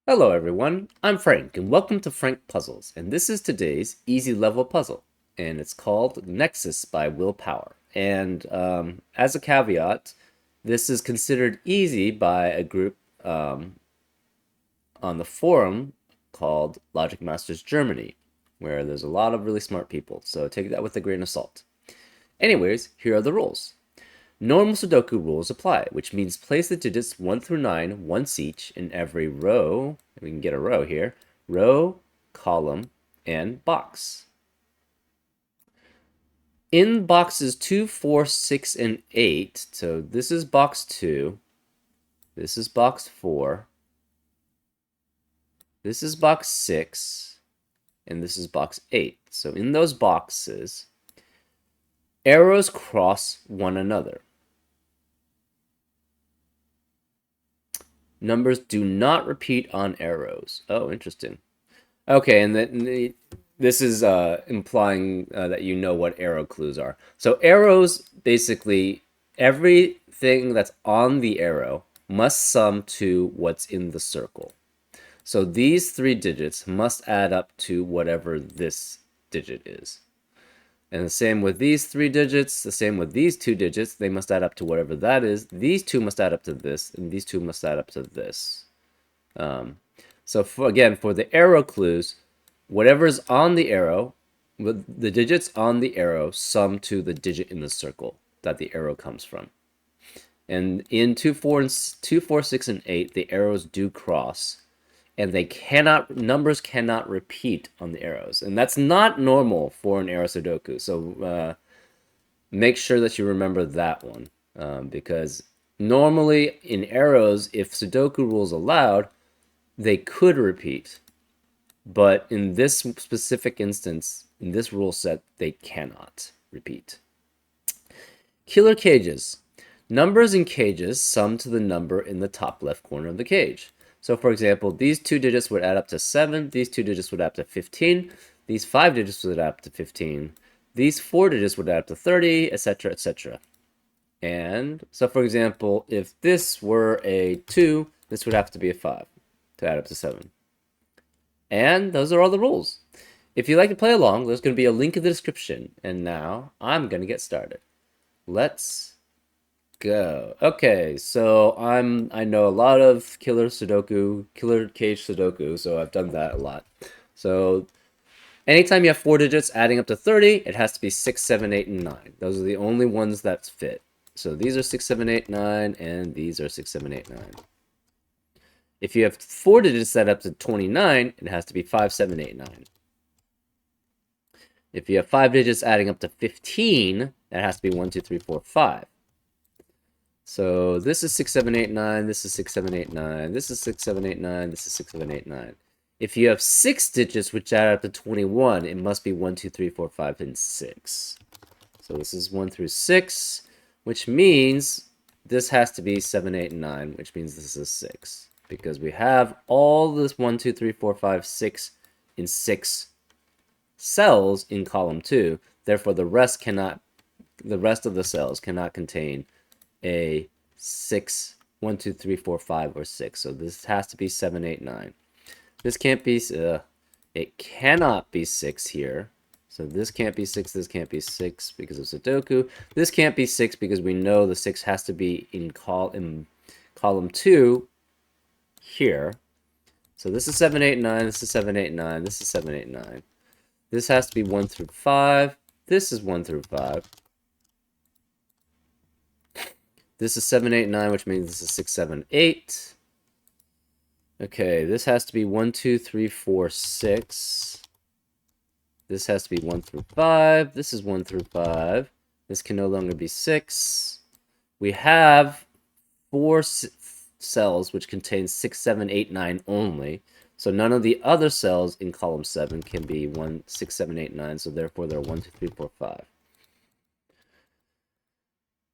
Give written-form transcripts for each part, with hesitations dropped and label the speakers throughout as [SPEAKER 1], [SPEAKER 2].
[SPEAKER 1] Hello everyone, I'm Frank and welcome to Frank Puzzles, and this is today's easy level puzzle, and it's called Nexus by Will Power. And as a caveat, this is considered easy by a group on the forum called Logic Masters Germany, where there's a lot of really smart people, so take that with a grain of salt. Anyways, here are the rules. Normal Sudoku rules apply, which means place the digits 1 through 9 once each in every row. We can get a row here. Row, column, and box. In boxes 2, 4, 6, and 8, so this is box 2, this is box 4, this is box 6, and this is box 8. So in those boxes, arrows cross one another. Numbers do not repeat on arrows. Oh, interesting. Okay, and then this is implying that you know what arrow clues are. So arrows, basically, everything that's on the arrow must sum to what's in the circle. So these 3 digits must add up to whatever this digit is. And the same with these 3 digits, the same with these 2 digits, they must add up to whatever that is. These 2 must add up to this, and these 2 must add up to this. So again, for the arrow clues, whatever's on the arrow, the digits on the arrow sum to the digit in the circle that the arrow comes from. And in 2, 4, 6, and 8, the arrows do cross, and numbers cannot repeat on the arrows. And that's not normal for an arrow Sudoku. So make sure that you remember that one, because normally in arrows, if Sudoku rules allowed, they could repeat. But in this specific instance, in this rule set, they cannot repeat. Killer cages. Numbers in cages sum to the number in the top left corner of the cage. So for example, these 2 digits would add up to 7, these 2 digits would add up to 15, these 5 digits would add up to 15, these 4 digits would add up to 30, etc., etc. And so for example, if this were a 2, this would have to be a 5 to add up to 7. And those are all the rules. If you'd like to play along, there's going to be a link in the description. And now I'm going to get started. Let's go. Okay, so I know a lot of killer cage Sudoku, so I've done that a lot. So anytime you have 4 digits adding up to 30, it has to be 6, 7, 8, and 9. Those are the only ones that fit. So these are 6, 7, 8, 9, and these are 6, 7, 8, 9. If you have 4 digits that up to 29, it has to be 5, 7, 8, 9. If you have 5 digits adding up to 15, that has to be 1, 2, 3, 4, 5. So this is 6, 7, 8, 9, this is 6, 7, 8, 9, this is 6, 7, 8, 9, this is 6, 7, 8, 9. If you have 6 digits which add up to 21, it must be 1, 2, 3, 4, 5, and 6. So this is 1 through 6, which means this has to be 7, 8, and 9, which means this is 6. Because we have all this 1, 2, 3, 4, 5, 6 in 6 cells in column 2. Therefore, the rest of the cells cannot contain a 6, 1, 2, 3, 4, 5, or 6. So this has to be 7, 8, 9. This can't be, it cannot be 6 here. So this can't be 6, this can't be 6 because of Sudoku. This can't be 6 because we know the 6 has to be in column 2 here. So this is 7, 8, 9, this is 7, 8, 9, this is 7, 8, 9. This has to be 1 through 5. This is 1 through 5. This is 7, 8, 9, which means this is 6, 7, 8. Okay, this has to be 1, 2, 3, 4, 6. This has to be 1 through 5. This is 1 through 5. This can no longer be 6. We have 4 cells which contain 6, 7, 8, 9 only. So none of the other cells in column 7 can be 1, 6, 7, 8, 9. So therefore they're 1, 2, 3, 4, 5.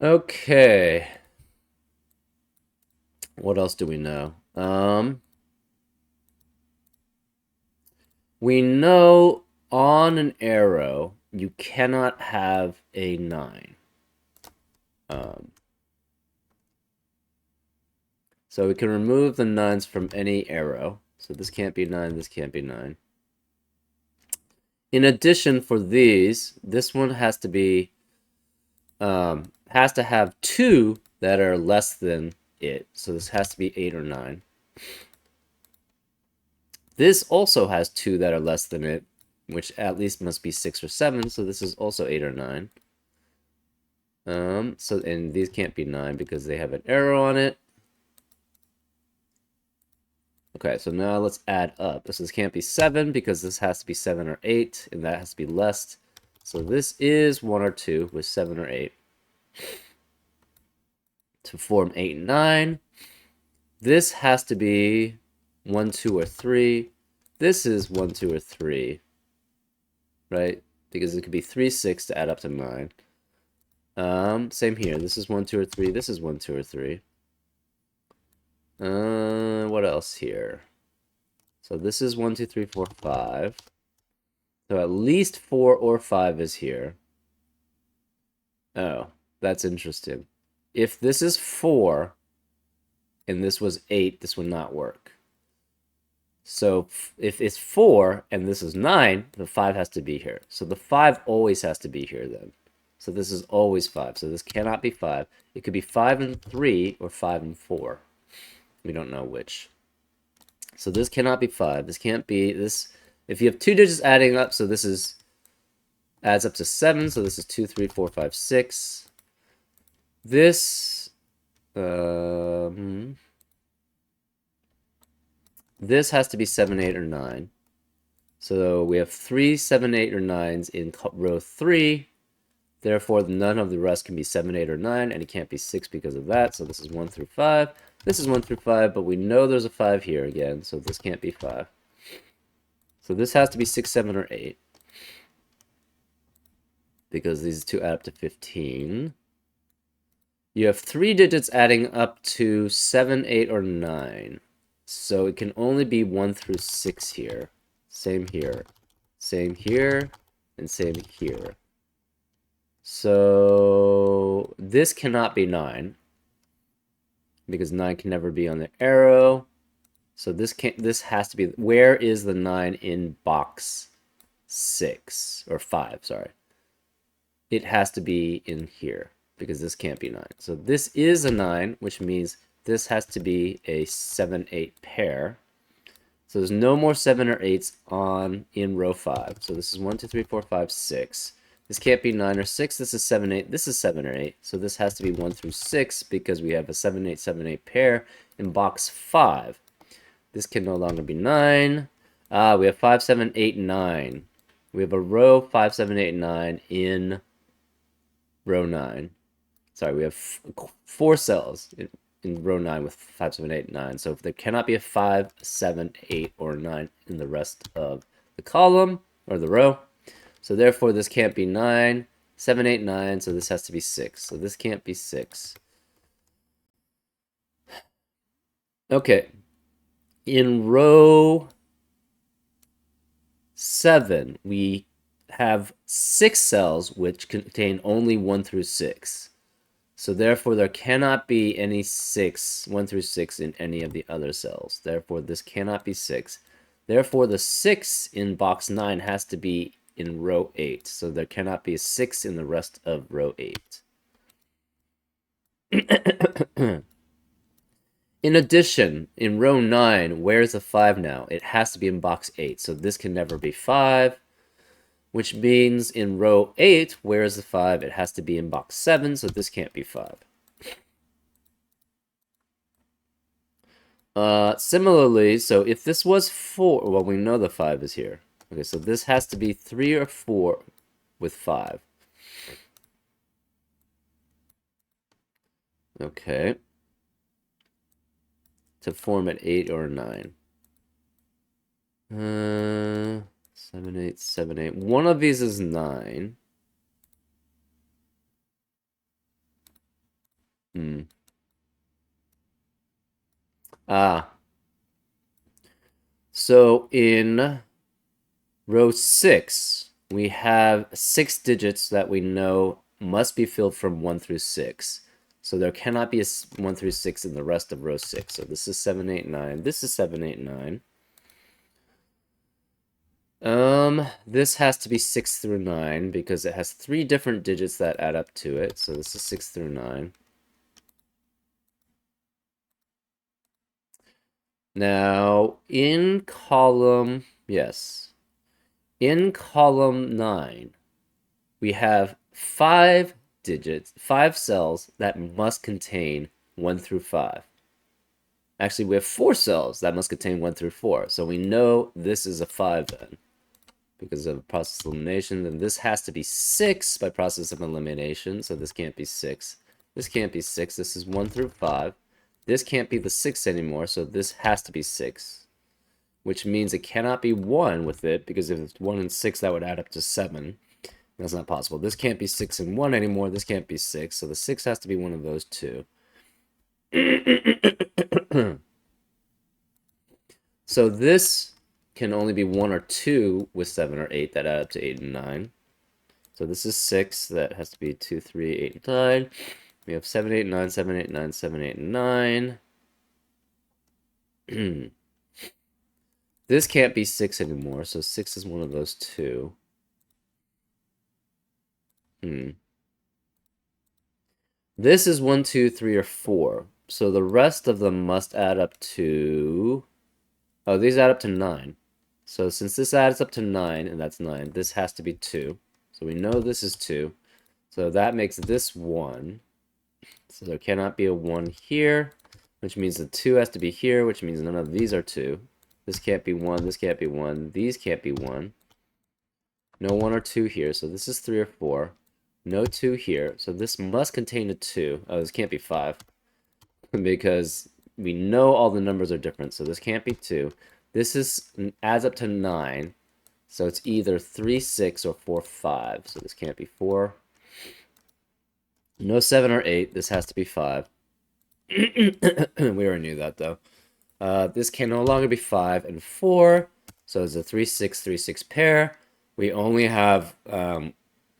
[SPEAKER 1] Okay. What else do we know? We know on an arrow you cannot have a 9. So we can remove the 9s from any arrow. So this can't be 9, this can't be 9. In addition, for these, this one has to be has to have 2 that are less than it. So this has to be 8 or 9. This also has 2 that are less than it, which at least must be 6 or 7. So this is also 8 or 9. And these can't be 9 because they have an arrow on it. Okay, so now let's add up. This can't be 7 because this has to be 7 or 8, and that has to be less. So this is 1 or 2 with 7 or 8 to form 8 and 9. This has to be 1, 2, or 3. This is 1, 2, or 3, right? Because it could be 3, 6 to add up to 9. Same here. This is 1, 2, or 3. This is 1, 2, or 3. What else here? So this is 1, 2, 3, 4, 5. So at least 4 or 5 is here. Oh, that's interesting. If this is 4 and this was 8, this would not work. So if it's 4 and this is 9, the 5 has to be here. So the 5 always has to be here then. So this is always 5. So this cannot be 5. It could be 5 and 3 or 5 and 4. We don't know which. So this cannot be 5. This can't be this. If you have 2 digits adding up, so this is adds up to 7. So this is 2, 3, 4, 5, 6. This this has to be 7, 8, or 9. So we have 3, 7, 8, or 9s in row 3. Therefore, none of the rest can be 7, 8, or 9, and it can't be 6 because of that. So this is 1 through 5. This is 1 through 5, but we know there's a 5 here again, so this can't be 5. So this has to be 6, 7, or 8. Because these two add up to 15. You have 3 digits adding up to 7, 8, or 9. So it can only be 1 through 6 here. Same here. Same here. And same here. So this cannot be 9. Because 9 can never be on the arrow. So this has to be... Where is the 9 in box 6? Or 5, sorry. It has to be in here. Because this can't be 9. So this is a 9, which means this has to be a 7, 8 pair. So there's no more 7 or 8s in row 5. So this is 1, 2, 3, 4, 5, 6. This can't be 9 or 6. This is 7, 8. This is 7 or 8. So this has to be 1 through 6 because we have a 7, 8, 7, 8 pair in box 5. This can no longer be 9. We have 5, 7, 8, 9. We have a row 5, 7, 8, 9 in row 9. Sorry, we have 4 cells in row 9 with 5, 7, 8, 9. So if there cannot be a 5, 7, 8, or 9 in the rest of the column or the row. So therefore, this can't be 9, 7, 8, 9. So this has to be 6. So this can't be 6. Okay. In row 7, we have 6 cells which contain only 1 through 6. So therefore, there cannot be any 1 through 6 in any of the other cells. Therefore, this cannot be 6. Therefore, the 6 in box 9 has to be in row 8. So there cannot be a 6 in the rest of row 8. In addition, in row 9, where's the 5 now? It has to be in box 8. So this can never be 5. Which means in row 8, where is the 5? It has to be in box 7, so this can't be 5. Similarly, so if this was 4, well, we know the 5 is here. Okay, so this has to be 3 or 4 with 5. Okay. To form an 8 or a 9. 7, 8, 7, 8. One of these is 9. So in row 6, we have 6 digits that we know must be filled from 1 through 6. So there cannot be a 1 through 6 in the rest of row 6. So this is 7, 8, 9. This is 7, 8, 9. This has to be 6 through 9 because it has 3 different digits that add up to it. So this is 6 through 9. Now, in column, yes, in column 9, we have 5 digits, 5 cells that must contain 1 through 5. Actually, we have 4 cells that must contain 1 through 4. So we know this is a 5 then, because of process of elimination. Then this has to be 6 by process of elimination. So this can't be 6. This can't be 6. This is 1 through 5. This can't be the 6 anymore, so this has to be 6. Which means it cannot be 1 with it, because if it's 1 and 6, that would add up to 7. That's not possible. This can't be 6 and 1 anymore. This can't be 6. So the 6 has to be one of those two. So this can only be 1 or 2 with 7 or 8 that add up to 8 and 9. So this is 6. That has to be 2, 3, 8, and 9. We have 7, 8, 9, 7, 8, 9, 7, 8, and 9. This can't be 6 anymore, so 6 is one of those two. This is 1, 2, 3, or 4. So the rest of them must add up to... Oh, these add up to 9. So since this adds up to 9, and that's 9, this has to be 2. So we know this is 2. So that makes this 1. So there cannot be a 1 here, which means the 2 has to be here, which means none of these are 2. This can't be 1, this can't be 1, these can't be 1. No 1 or 2 here, so this is 3 or 4. No 2 here, so this must contain a 2. Oh, this can't be 5. Because we know all the numbers are different, so this can't be 2. This adds up to 9, so it's either 3, 6, or 4, 5. So this can't be 4. No 7 or 8. This has to be 5. We already knew that, though. This can no longer be 5 and 4. So it's a 3, 6, 3, 6 pair. We only have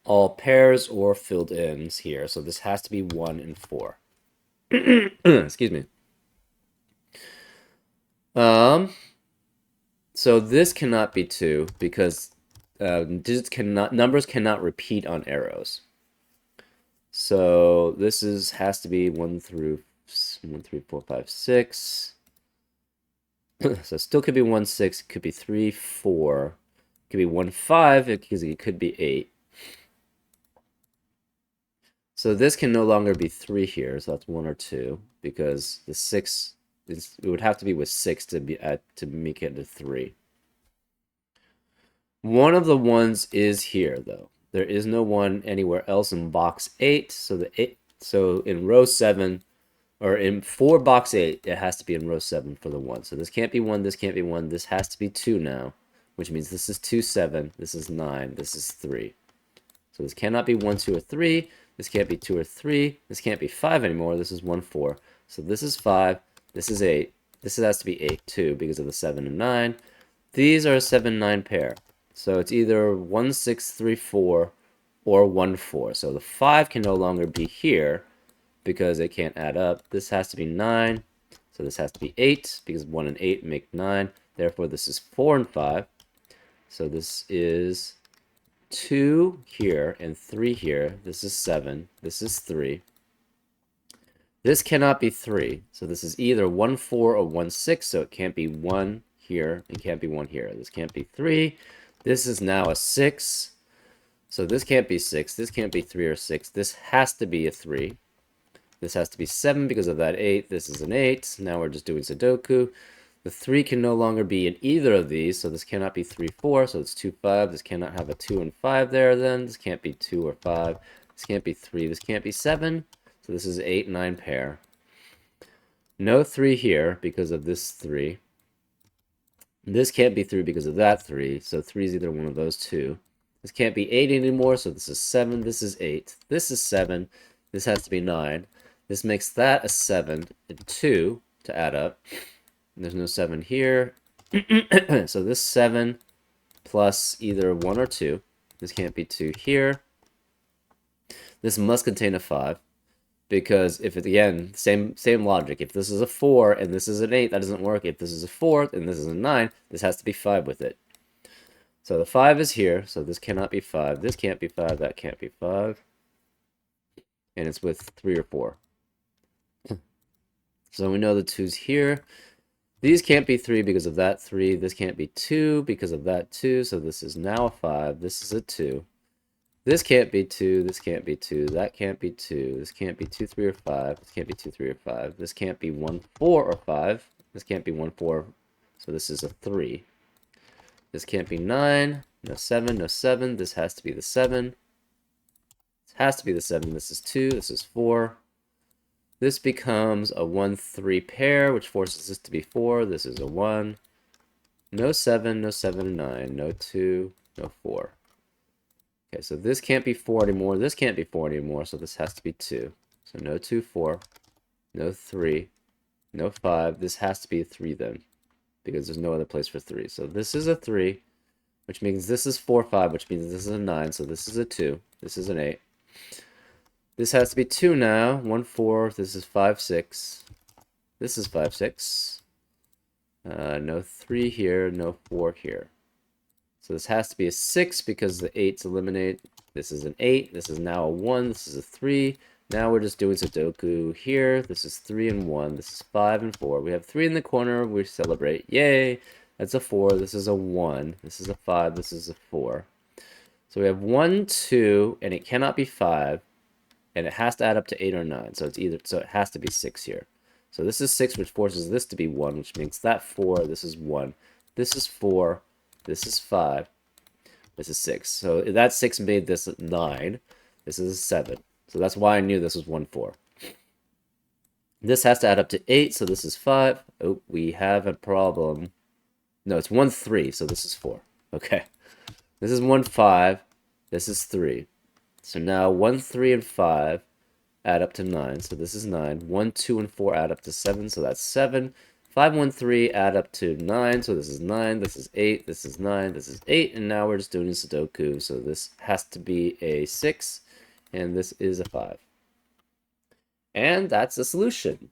[SPEAKER 1] all pairs or filled ins here. So this has to be 1 and 4. Excuse me. So this cannot be 2 because numbers cannot repeat on arrows. So this has to be 1 through 4, 5, 6. So it still could be 1, 6, it could be 3, 4, it could be 1, 5, because it could be 8. So this can no longer be 3 here, so that's 1 or 2, because the 6 it would have to be with 6 to make it a 3. One of the ones is here though. There is no one anywhere else in box 8, so in row 7 or for box 8, it has to be in row 7 for the 1. So this can't be 1, this can't be 1, this has to be 2 now, which means this is 2, 7, this is 9, this is 3. So this cannot be 1, 2, or 3, this can't be 2 or 3, this can't be 5 anymore, this is 1, 4. So this is 5, this is 8, this has to be 8 too because of the 7 and 9. These are a 7, 9 pair. So it's either 1, 6, 3, 4 or 1, 4. So the 5 can no longer be here because it can't add up. This has to be 9. So this has to be 8 because 1 and 8 make 9. Therefore, this is 4 and 5. So this is 2 here and 3 here. This is 7. This is 3. This cannot be 3. So this is either 1, 4 or 1, 6. So it can't be 1 here and can't be 1 here. This can't be 3. This is now a 6. So this can't be 6. This can't be 3 or 6. This has to be a 3. This has to be 7 because of that 8. This is an 8. Now we're just doing Sudoku. The 3 can no longer be in either of these, so this cannot be 3, 4, so it's 2, 5. This cannot have a 2 and 5 there then. This can't be 2 or 5. This can't be 3. This can't be 7. So this is 8, 9 pair. No 3 here because of this 3. This can't be 3 because of that 3, so 3 is either one of those two. This can't be 8 anymore, so this is 7. This is 8. This is 7. This has to be 9. This makes that a 7 and 2 to add up. There's no 7 here. So this 7 plus either 1 or 2. This can't be 2 here. This must contain a 5. Because if it, again, same logic. If this is a 4 and this is an 8, that doesn't work. If this is a 4 and this is a 9, this has to be 5 with it. So the 5 is here, so this cannot be 5. This can't be 5, that can't be 5. And it's with 3 or 4. So we know the 2's here. These can't be 3 because of that 3. This can't be 2 because of that 2. So this is now a 5. This is a 2. This can't be 2. This can't be 2. That can't be 2. This can't be 2, 3, or 5. This can't be 2, 3, or 5. This can't be 1, 4, or 5. This can't be 1, 4. So this is a 3. This can't be 9. No 7. No 7. This has to be the 7. This has to be the 7. This is 2. This is 4. This becomes a 1, 3 pair, which forces this to be 4. This is a 1. No 7, no 7, 9. No 2, no 4. Okay, so this can't be 4 anymore. This can't be 4 anymore, so this has to be 2. So no 2, 4. No 3. No 5. This has to be a 3 then, because there's no other place for 3. So this is a 3, which means this is 4, 5, which means this is a 9. So this is a 2. This is an 8. This has to be 2 now. 1, 4. This is 5, 6. This is 5, 6. No 3 here. No 4 here. So this has to be a 6 because the 8's eliminate. This is an 8. This is now a 1. This is a 3. Now we're just doing Sudoku here. This is 3 and 1. This is 5 and 4. We have 3 in the corner. We celebrate. Yay! That's a 4. This is a 1. This is a 5. This is a 4. So we have 1, 2, and it cannot be 5. And it has to add up to 8 or 9. So it has to be 6 here. So this is 6, which forces this to be 1, which makes that 4. This is 1. This is 4. This is 5. This is 6. So that 6 made this 9. This is a 7. So that's why I knew this was 1, 4. This has to add up to 8, so this is 5. Oh, we have a problem. No, it's 1, 3, so this is 4. Okay. This is 1, 5. This is 3. So now 1, 3, and 5 add up to 9. So this is 9. 1, 2, and 4 add up to 7. So that's 7. 5, 1, 3 add up to 9. So this is 9. This is 8. This is 9. This is 8. And now we're just doing Sudoku. So this has to be a 6. And this is a 5. And that's the solution.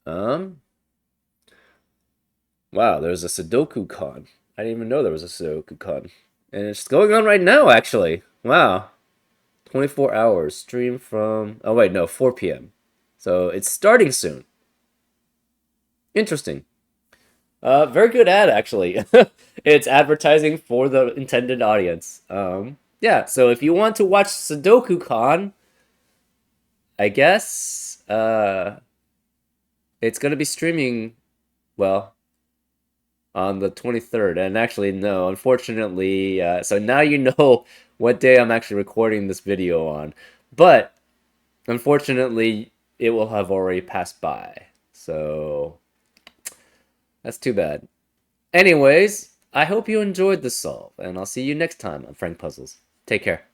[SPEAKER 1] Wow, there's a Sudoku con. I didn't even know there was a Sudoku con. And it's going on right now, actually. Wow. 24 hours. Stream from... Oh, wait, no, 4 p.m. So it's starting soon. Interesting. Very good ad, actually. It's advertising for the intended audience. Yeah, so if you want to watch Sudoku Con, I guess it's going to be streaming, well, on the 23rd. And actually, no, unfortunately, so now you know what day I'm actually recording this video on. But, unfortunately, it will have already passed by. So, that's too bad. Anyways, I hope you enjoyed this solve, and I'll see you next time on Frank Puzzles. Take care.